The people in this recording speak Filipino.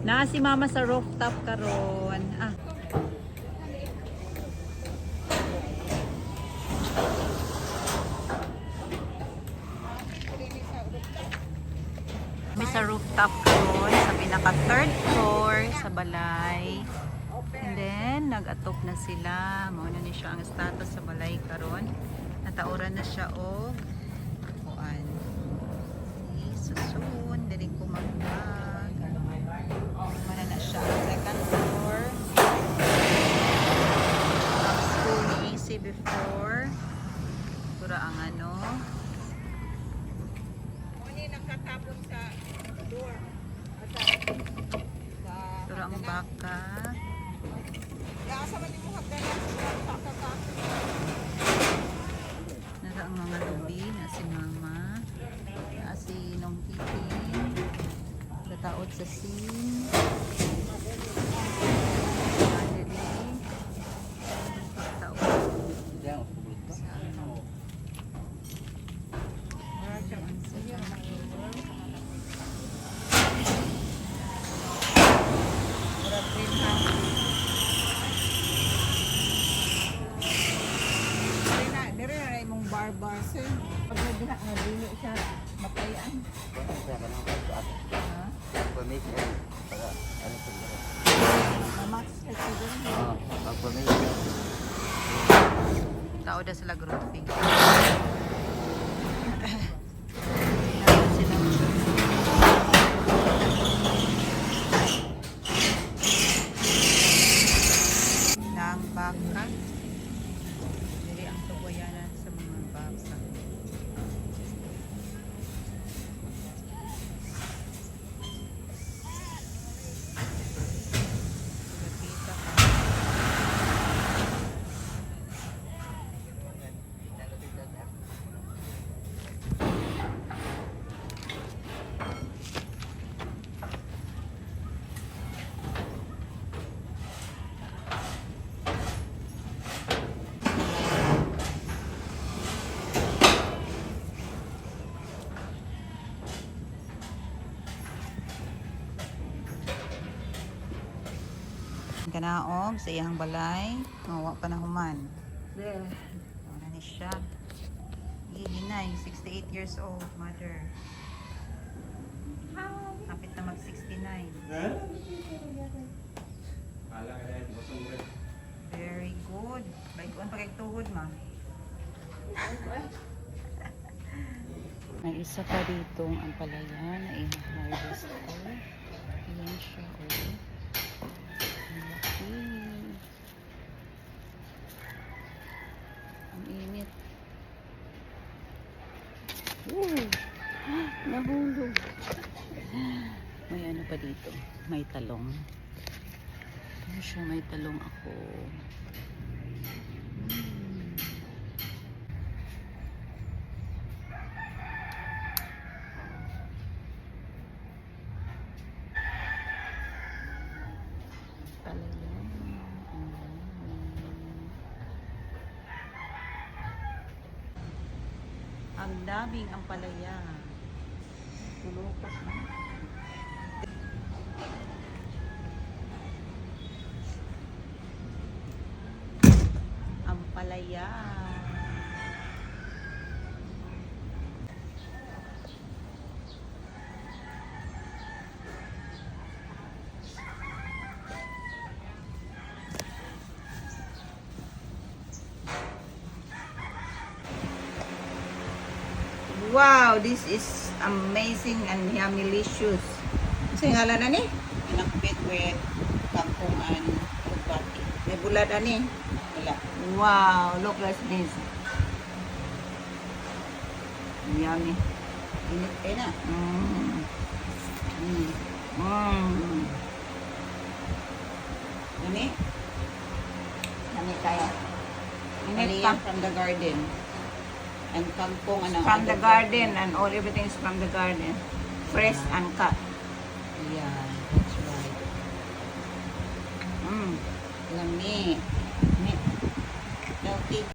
Na si mama sa rooftop karon. Ah. May sa rooftop karon sa pinaka third floor sa balay. And then nag-atop na sila. Mao na ni siya ang status sa balay karon. Natauran na siya og kuan. So soon dili ko mag-vlog. Mana na siya second floor. Ang school ni AC before. Tura ang ano. Nakatapon sa door. Tura ang baka. Asa man mo hagdanan sa baka. Nasa ang mga lubi na si mama. Na si Nong Titi. Nataot sa scene. Bar sir. Pag nagdiha nga dili siya matayan. Ha? Permission para ano siguro. Max siguro. Permission. Tao na sila grouping. Nang baka. Dili ang tuwayanan sa mga baka. Kanaog sa iyang balay, mawa pa na human. Wala ni siya. Hinay, 68 years old, mother. Kapit na mag 69. Very good. Baikuan pa kay tuhod, ma. May isa pa dito ang palaya na i-harvest ko. Ayan siya, oh. Ang init. Nahulog. May ano pa dito? May talong. Ito siya, may talong ako. Ang daming ang palaya. Tulokot na. Ang palaya. Wow, this is amazing and yummy-licious. Kasi ngalan na ni? Pinakbit with kangkong and ugbati. May bulad na ni? Wala. Wow, look like this. Yummy. Init kayo na. Nani? Nani kaya? Init pa. From the garden. And kangkong From the garden and all everything is from the garden. Fresh and cut. Yeah, that's right. Lami. Healthy.